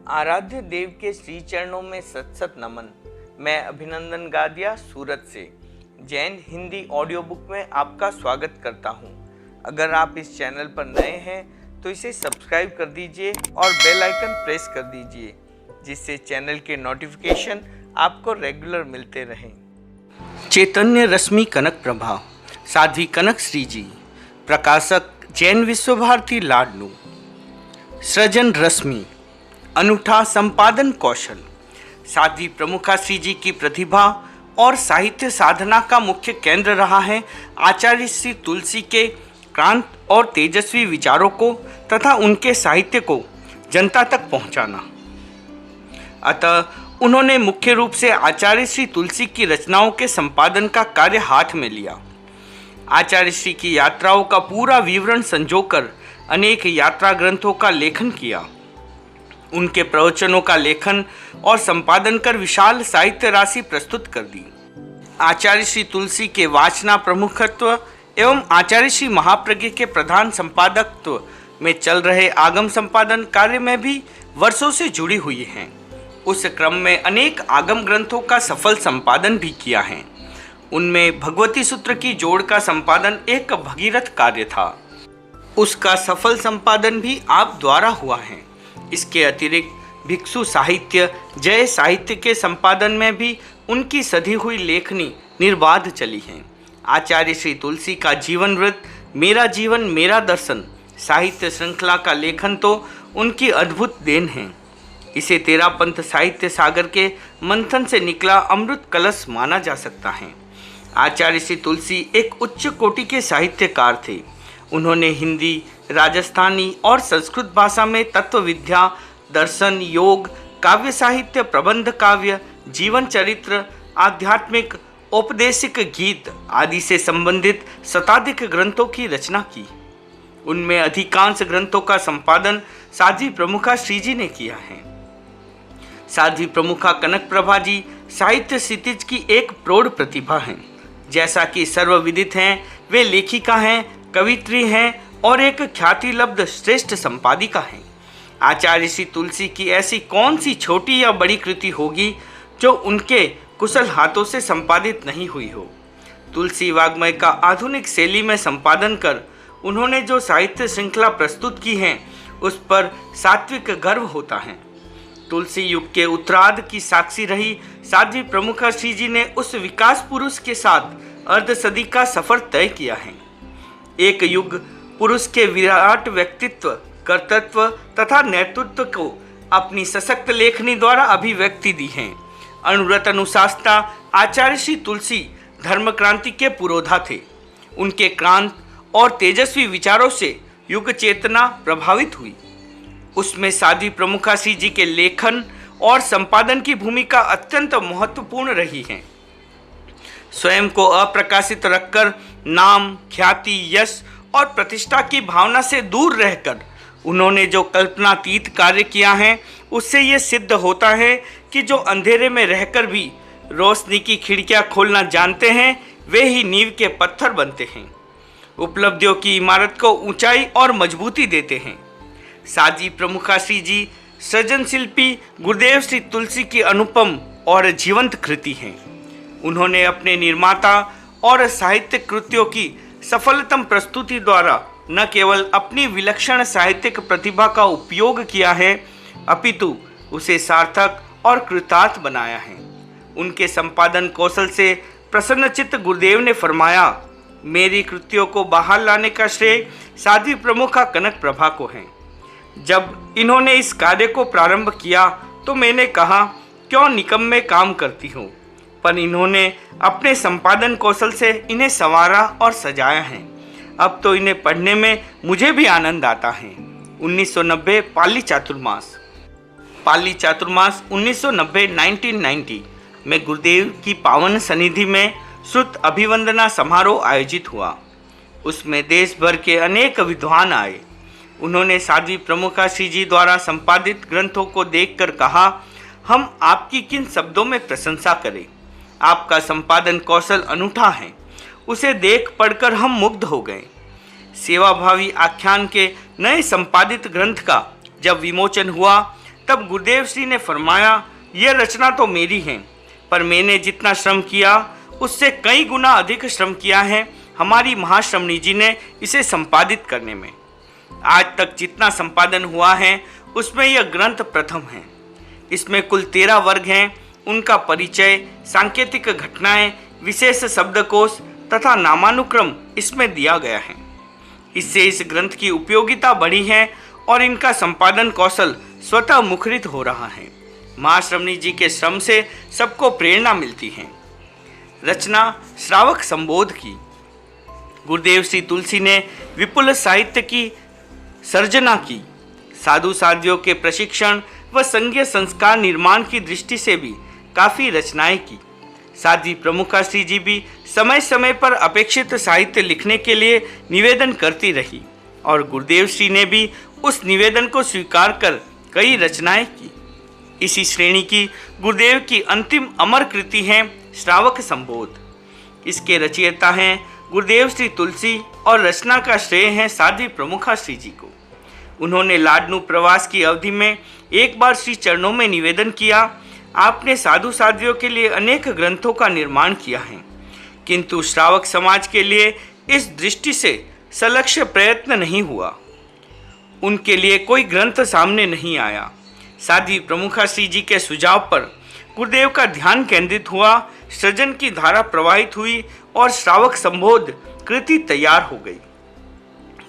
आराध्य देव के श्री चरणों में सत सत नमन। मैं अभिनंदन गादिया सूरत से जैन हिंदी ऑडियो बुक में आपका स्वागत करता हूं। अगर आप इस चैनल पर नए हैं तो इसे सब्सक्राइब कर दीजिए और बेल आइकन प्रेस कर दीजिए, जिससे चैनल के नोटिफिकेशन आपको रेगुलर मिलते रहें। चैतन्य रश्मि कनक प्रभा, साध्वी कनक श्री जी, प्रकाशक जैन विश्वभारती लाडनू। सृजन रश्मि, अनूठा संपादन कौशल। साध्वी प्रमुखा श्री जी की प्रतिभा और साहित्य साधना का मुख्य केंद्र रहा है आचार्य श्री तुलसी के क्रांत और तेजस्वी विचारों को तथा उनके साहित्य को जनता तक पहुंचाना। अतः उन्होंने मुख्य रूप से आचार्य श्री तुलसी की रचनाओं के संपादन का कार्य हाथ में लिया। आचार्य श्री की यात्राओं का पूरा विवरण संजोकर अनेक यात्रा ग्रंथों का लेखन किया। उनके प्रवचनों का लेखन और संपादन कर विशाल साहित्य राशि प्रस्तुत कर दी। आचार्य श्री तुलसी के वाचना प्रमुखत्व एवं आचार्य श्री महाप्रज्ञ के प्रधान संपादकत्व में चल रहे आगम संपादन कार्य में भी वर्षों से जुड़ी हुई हैं। उस क्रम में अनेक आगम ग्रंथों का सफल संपादन भी किया है। उनमें भगवती सूत्र की जोड़ का संपादन एक भगीरथ कार्य था। उसका सफल संपादन भी आप द्वारा हुआ है। इसके अतिरिक्त भिक्षु साहित्य, जय साहित्य के संपादन में भी उनकी सधी हुई लेखनी निर्बाध चली है। आचार्य श्री तुलसी का जीवन वृत्त, मेरा जीवन मेरा दर्शन साहित्य श्रृंखला का लेखन तो उनकी अद्भुत देन है। इसे तेरापंथ साहित्य सागर के मंथन से निकला अमृत कलश माना जा सकता है। आचार्य श्री तुलसी एक उच्च कोटि के साहित्यकार थे। उन्होंने हिंदी, राजस्थानी और संस्कृत भाषा में तत्व विद्या, दर्शन, योग, काव्य साहित्य, प्रबंध काव्य, जीवन चरित्र, आध्यात्मिक, औपदेशिक गीत आदि से संबंधित शताधिक ग्रंथों की रचना की। उनमें अधिकांश ग्रंथों का संपादन साध्वी प्रमुखा श्री जी ने किया है। साध्वी प्रमुखा कनक प्रभा जी साहित्य क्षितिज की एक प्रौढ़ प्रतिभा हैं। जैसा कि सर्वविदित हैं, वे लेखिका हैं, कवित्री हैं और एक ख्यातिलब्ध श्रेष्ठ संपादिका हैं। आचार्य श्री तुलसी की ऐसी कौन सी छोटी या बड़ी कृति होगी जो उनके कुशल हाथों से संपादित नहीं हुई हो। तुलसी वाग्मय का आधुनिक शैली में संपादन कर उन्होंने जो साहित्य श्रृंखला प्रस्तुत की है उस पर सात्विक गर्व होता है। तुलसी युग के उत्तरार्ध की साक्षी रही साध्वी प्रमुखा श्री जी ने उस विकास पुरुष के साथ अर्ध सदी का सफर तय किया है। एक युग पुरुष के विराट व्यक्तित्व, कर्तृत्व तथा नेतृत्व को अपनी सशक्त लेखनी द्वारा अभिव्यक्ति दी है। अनुव्रत अनुशासता आचार्य श्री तुलसी धर्म क्रांति के पुरोधा थे। उनके क्रांत और तेजस्वी विचारों से युग चेतना प्रभावित हुई। उसमें साध्वी प्रमुखा श्री जी के लेखन और संपादन की भूमिका अत्यंत महत्वपूर्ण रही है। स्वयं को अप्रकाशित रखकर नाम, ख्याति, यश और प्रतिष्ठा की भावना से दूर रहकर उन्होंने जो कल्पनातीत कार्य किया है उससे ये सिद्ध होता है कि जो अंधेरे में रहकर भी रोशनी की खिड़कियां खोलना जानते हैं वे ही नींव के पत्थर बनते हैं, उपलब्धियों की इमारत को ऊंचाई और मजबूती देते हैं। साध्वी प्रमुखा श्री जी सृजन शिल्पी गुरुदेव श्री तुलसी की अनुपम और जीवंत कृति हैं। उन्होंने अपने निर्माता और साहित्य कृतियों की सफलतम प्रस्तुति द्वारा न केवल अपनी विलक्षण साहित्यिक प्रतिभा का उपयोग किया है अपितु उसे सार्थक और कृतार्थ बनाया है। उनके संपादन कौशल से प्रसन्नचित्त गुरुदेव ने फरमाया, मेरी कृतियों को बाहर लाने का श्रेय साध्वी प्रमुखा कनक प्रभा को है। जब इन्होंने इस कार्य को प्रारंभ किया तो मैंने कहा, क्यों निकम्मे काम करती हूँ, पर इन्होंने अपने संपादन कौशल से इन्हें संवारा और सजाया है। अब तो इन्हें पढ़ने में मुझे भी आनंद आता है। 1990 पाली चातुर्मास 1990 में गुरुदेव की पावन सनिधि में श्रुत अभिवंदना समारोह आयोजित हुआ। उसमें देश भर के अनेक विद्वान आए। उन्होंने साध्वी प्रमुखा श्री जी द्वारा संपादित ग्रंथों को देखकर कहा, हम आपकी किन शब्दों में प्रशंसा करें। आपका संपादन कौशल अनूठा है। उसे देख पढ़कर हम मुग्ध हो गए। सेवाभावी आख्यान के नए संपादित ग्रंथ का जब विमोचन हुआ तब गुरुदेव श्री ने फरमाया, यह रचना तो मेरी है, पर मैंने जितना श्रम किया उससे कई गुना अधिक श्रम किया है हमारी महाश्रमणी जी ने इसे संपादित करने में। आज तक जितना संपादन हुआ है उसमें यह ग्रंथ प्रथम है। इसमें कुल 13 वर्ग हैं। उनका परिचय, सांकेतिक घटनाएं, विशेष शब्दकोश तथा नामानुक्रम इसमें दिया गया है। इससे इस ग्रंथ की उपयोगिता बढ़ी है और इनका संपादन कौशल स्वतः मुखरित हो रहा है। महाश्रमणी जी के श्रम से सबको प्रेरणा मिलती है। रचना श्रावक संबोध की। गुरुदेव श्री तुलसी ने विपुल साहित्य की सर्जना की। साधु साध्वियों के प्रशिक्षण व संघीय संस्कार निर्माण की दृष्टि से भी काफ़ी रचनाएं की। साध्वी प्रमुखा श्री जी भी समय समय पर अपेक्षित साहित्य लिखने के लिए निवेदन करती रही और गुरुदेव श्री ने भी उस निवेदन को स्वीकार कर कई रचनाएं की। इसी श्रेणी की गुरुदेव की अंतिम अमर कृति है श्रावक संबोध। इसके रचयिता हैं गुरुदेव श्री तुलसी और रचना का श्रेय है साध्वी प्रमुखा श्री जी को। उन्होंने लाडनू प्रवास की अवधि में एक बार श्री चरणों में निवेदन किया, आपने साधु साध्वियों के लिए अनेक ग्रंथों का निर्माण किया है, किंतु श्रावक समाज के लिए इस दृष्टि से सलक्ष्य प्रयत्न नहीं हुआ। उनके लिए कोई ग्रंथ सामने नहीं आया। साध्वी प्रमुखा श्री जी के सुझाव पर गुरुदेव का ध्यान केंद्रित हुआ, सृजन की धारा प्रवाहित हुई और श्रावक संबोध कृति तैयार हो गई।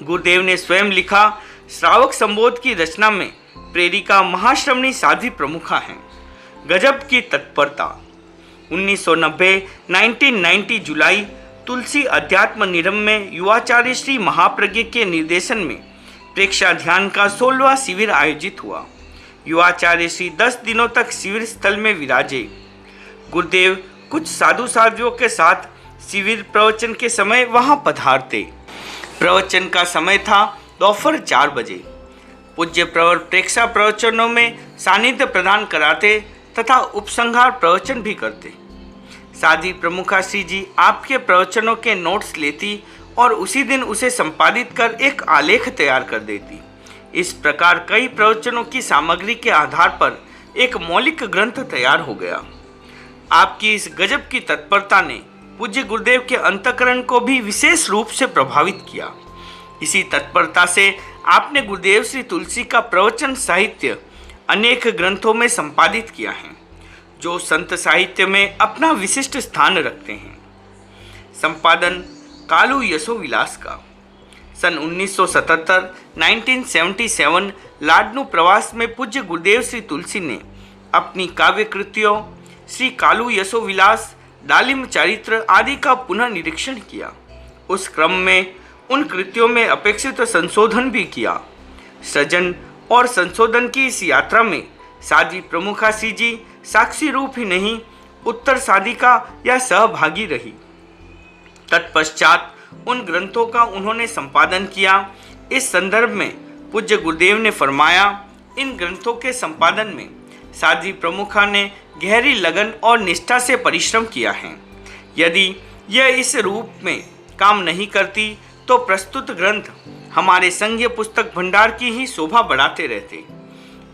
गुरुदेव ने स्वयं लिखा, श्रावक संबोध की रचना में प्रेरिका महाश्रमणी साध्वी प्रमुखा हैं। गजब की तत्परता। 1990 जुलाई तुलसी अध्यात्म निरम में युवाचार्य श्री महाप्रज्ञ के निर्देशन में प्रेक्षा ध्यान का 16वां शिविर आयोजित हुआ। युवाचार्य श्री 10 दिनों तक शिविर स्थल में विराजे। गुरुदेव कुछ साधु साध्वियों के साथ शिविर प्रवचन के समय वहां पधारते। प्रवचन का समय था दोपहर 4 बजे। पूज्य प्रवर प्रेक्षा प्रवचनों में सानिध्य प्रदान कराते तथा उपसंहार प्रवचन भी करते। साध्वी प्रमुखा श्री जी आपके प्रवचनों के नोट्स लेती और उसी दिन उसे संपादित कर एक आलेख तैयार कर देती। इस प्रकार कई प्रवचनों की सामग्री के आधार पर एक मौलिक ग्रंथ तैयार हो गया। आपकी इस गजब की तत्परता ने पूज्य गुरुदेव के अंतःकरण को भी विशेष रूप से प्रभावित किया। इसी तत्परता से आपने गुरुदेव श्री तुलसी का प्रवचन साहित्य अनेक ग्रंथों में संपादित किया है, जो संत साहित्य में अपना विशिष्ट स्थान रखते हैं। संपादन कालू यशोविलास का। सन 1977 लाडनू प्रवास में पूज्य गुरुदेव श्री तुलसी ने अपनी काव्य कृतियों श्री कालू यशोविलास, डालिम चरित्र आदि का पुनः निरीक्षण किया। उस क्रम में उन कृतियों में अपेक्षित संशोधन भी किया। सृजन और संशोधन की इस यात्रा में साध्वी प्रमुखा श्री जी साक्षी रूप ही नहीं, उत्तर साधिका या सहभागी रही। तत्पश्चात उन ग्रंथों का उन्होंने संपादन किया। इस संदर्भ में पूज्य गुरुदेव ने फरमाया, इन ग्रंथों के संपादन में साध्वी प्रमुखा ने गहरी लगन और निष्ठा से परिश्रम किया है। यदि यह इस रूप में काम नहीं करती तो प्रस्तुत ग्रंथ हमारे संघीय पुस्तक भंडार की ही शोभा बढ़ाते रहते।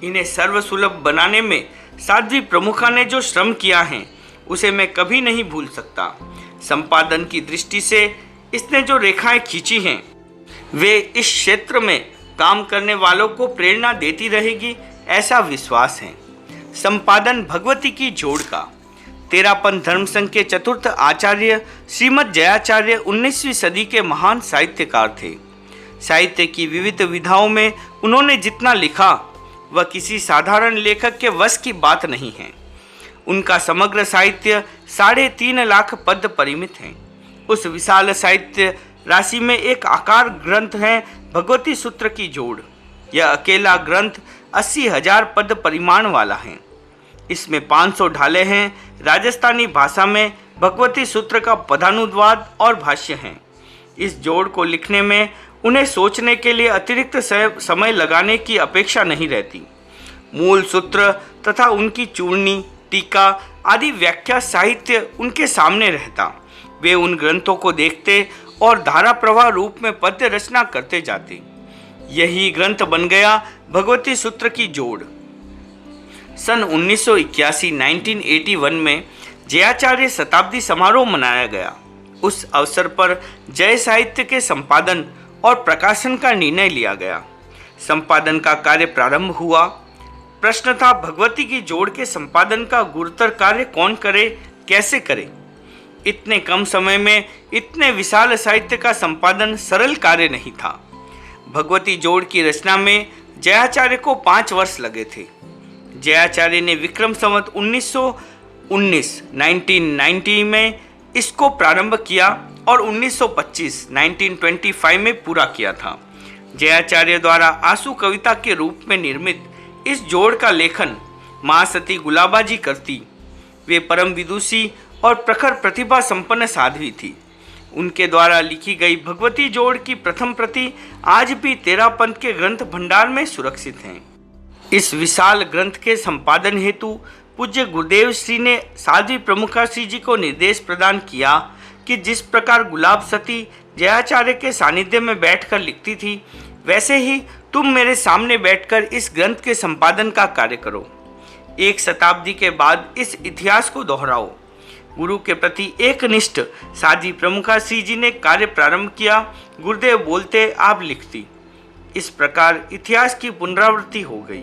इन्हें सर्वसुलभ बनाने में साध्वी प्रमुखा ने जो श्रम किया है उसे मैं कभी नहीं भूल सकता। संपादन की दृष्टि से इसने जो रेखाएं खींची हैं वे इस क्षेत्र में काम करने वालों को प्रेरणा देती रहेगी, ऐसा विश्वास है। संपादन भगवती की जोड़ का। तेरापन धर्म संघ के चतुर्थ आचार्य श्रीमद जयाचार्य 19वीं सदी के महान साहित्यकार थे। साहित्य की विविध विधाओं में उन्होंने जितना लिखा वह किसी साधारण लेखक के वश की बात नहीं है। उनका समग्र साहित्य 3.5 लाख पद परिमित है। उस विशाल साहित्य राशि में एक आकार ग्रंथ है भगवती सूत्र की जोड़। यह अकेला ग्रंथ 80,000 पद परिमाण वाला है। इसमें 500 ढाले हैं। राजस्थानी भाषा में भगवती सूत्र का पदानुवाद और भाष्य हैं। इस जोड़ को लिखने में उन्हें सोचने के लिए अतिरिक्त समय लगाने की अपेक्षा नहीं रहती। मूल सूत्र तथा उनकी चूर्णी, टीका आदि व्याख्या साहित्य उनके सामने रहता। वे उन ग्रंथों को देखते और धारा प्रवाह रूप में पद्य रचना करते जाते। यही ग्रंथ बन गया भगवती सूत्र की जोड़। सन 1981 में जयाचार्य शताब्दी समारोह मनाया गया। उस अवसर पर जय साहित्य के संपादन और प्रकाशन का निर्णय लिया गया। संपादन का कार्य प्रारंभ हुआ। प्रश्न था, भगवती की जोड़ के संपादन का गुरुतर कार्य कौन करे, कैसे करे। इतने कम समय में इतने विशाल साहित्य का संपादन सरल कार्य नहीं था। भगवती जोड़ की रचना में जयाचार्य को 5 वर्ष लगे थे। जयाचार्य ने विक्रम संवत 1919 में इसको प्रारंभ किया और 1925 में पूरा किया था। जयाचार्य द्वारा आंसू कविता के रूप में निर्मित इस जोड़ का लेखन महासती गुलाबाजी करती। वे परम विदुषी और प्रखर प्रतिभा संपन्न साध्वी थी। उनके द्वारा लिखी गई भगवती जोड़ की प्रथम प्रति आज भी 13 पंथ के ग्रंथ भंडार में सुरक्षित हैं। इस विशाल ग्रंथ के संपादन हेतु पूज्य गुरुदेव श्री ने साध्वी प्रमुखा श्री जी को निर्देश प्रदान किया कि जिस प्रकार गुलाब सती जयाचार्य के सानिध्य में बैठकर लिखती थी, वैसे ही तुम मेरे सामने बैठकर इस ग्रंथ के संपादन का कार्य करो। 1 शताब्दी के बाद इस इतिहास को दोहराओ। गुरु के प्रति एकनिष्ठ साध्वी प्रमुखा श्री जी ने कार्य प्रारंभ किया। गुरुदेव बोलते, आप लिखती। इस प्रकार इतिहास की पुनरावृत्ति हो गई।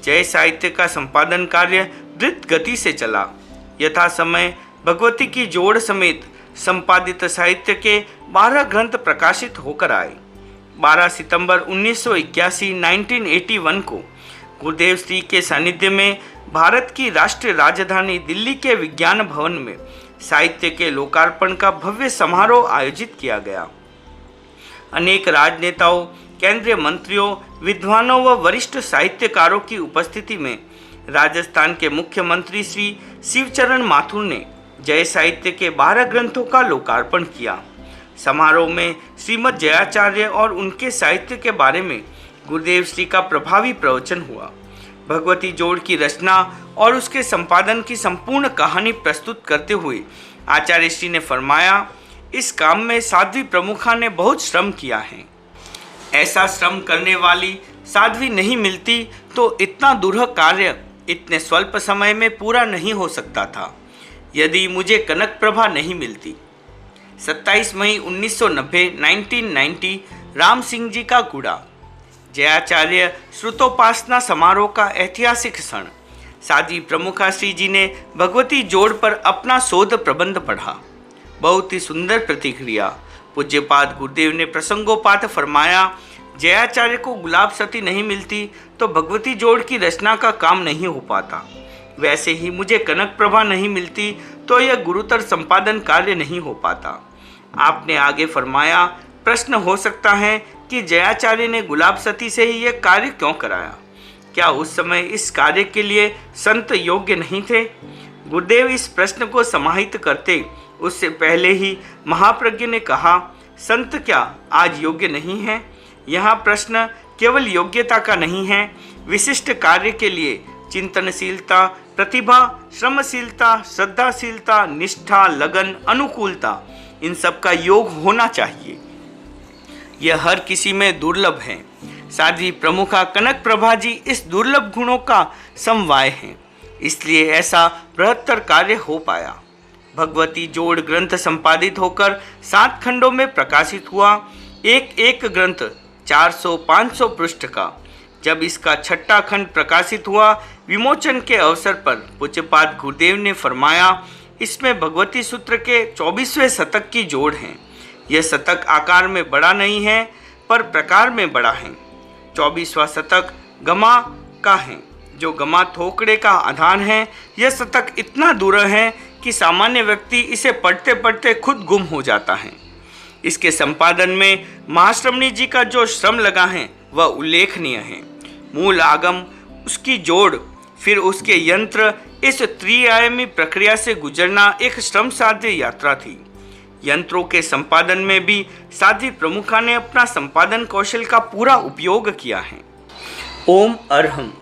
जय साहित्य का संपादन कार्य द्रुत गति से चला। यथा समय भगवती की जोड़ समेत संपादित साहित्य के 12 ग्रंथ प्रकाशित होकर आए। 12 सितंबर 1981 को गुरुदेव श्री के सानिध्य में भारत की राष्ट्रीय राजधानी दिल्ली के विज्ञान भवन में साहित्य के लोकार्पण का भव्य समारोह आयोजित किया गया। अनेक राजनेताओं, केंद्रीय मंत्रियों, विद्वानों व वरिष्ठ साहित्यकारों की उपस्थिति में राजस्थान के मुख्यमंत्री श्री शिवचरण माथुर ने जय साहित्य के 12 ग्रंथों का लोकार्पण किया। समारोह में श्रीमद् जयाचार्य और उनके साहित्य के बारे में गुरुदेव श्री का प्रभावी प्रवचन हुआ। भगवती जोड़ की रचना और उसके संपादन की संपूर्ण कहानी प्रस्तुत करते हुए आचार्य श्री ने फरमाया, इस काम में साध्वी प्रमुखा ने बहुत श्रम किया है। ऐसा श्रम करने वाली साध्वी नहीं मिलती तो इतना दुरूह कार्य इतने स्वल्प समय में पूरा नहीं हो सकता था। यदि मुझे कनक प्रभा नहीं मिलती। 27 मई 1990 राम सिंह जी का कूड़ा। जयाचार्य श्रुतोपासना समारोह का ऐतिहासिक क्षण। साध्वी प्रमुखा श्री जी ने भगवती जोड़ पर अपना शोध प्रबंध पढ़ा। बहुत ही सुंदर प्रतिक्रिया। पूज्यपाद गुरुदेव ने प्रसंगोपात फरमाया, जयाचार्य को गुलाब सती नहीं मिलती तो भगवती जोड़ की रचना का काम नहीं हो पाता। वैसे ही मुझे कनक प्रभा नहीं मिलती तो यह गुरुतर संपादन कार्य नहीं हो पाता। आपने आगे फरमाया, प्रश्न हो सकता है कि जयाचार्य ने गुलाब सती से ही यह कार्य क्यों कराया? क्या उस समय इस कार्य के लिए संत योग्य नहीं थे? गुरुदेव इस प्रश्न को समाहित करते उससे पहले ही महाप्रज्ञ ने कहा, संत क्या आज योग्य नहीं है? यहाँ प्रश्न केवल योग्यता का नहीं है, विशिष्ट कार्य के लिए चिंतनशीलता, प्रतिभा, श्रमशीलता, श्रद्धाशीलता, निष्ठा, लगन, अनुकूलता, इन सब का योग होना चाहिए। यह हर किसी में दुर्लभ है। साध्वी प्रमुखा कनक प्रभा जी इस दुर्लभ गुणों का समवाय हैं, इसलिए ऐसा बृहत्तर कार्य हो पाया। भगवती जोड़ ग्रंथ संपादित होकर 7 खंडों में प्रकाशित हुआ। एक ग्रंथ 400-500 पृष्ठ का। जब इसका 6ठा खंड प्रकाशित हुआ, विमोचन के अवसर पर पूज्यपाद गुरुदेव ने फरमाया, इसमें भगवती सूत्र के 24वें शतक की जोड़ है। यह शतक आकार में बड़ा नहीं है पर प्रकार में बड़ा है। 24वां शतक गमा का है, जो गमा थोकड़े का आधार है। यह शतक इतना दूर है कि सामान्य व्यक्ति इसे पढ़ते पढ़ते खुद गुम हो जाता है। इसके संपादन में महाश्रमणी जी का जो श्रम लगा है वह उल्लेखनीय है। मूल आगम, उसकी जोड़, फिर उसके यंत्र, इस त्रिआयामी प्रक्रिया से गुजरना एक श्रम साध्य यात्रा थी। यंत्रों के संपादन में भी साध्वी प्रमुखा ने अपना संपादन कौशल का पूरा उपयोग किया है। ओम अरहम।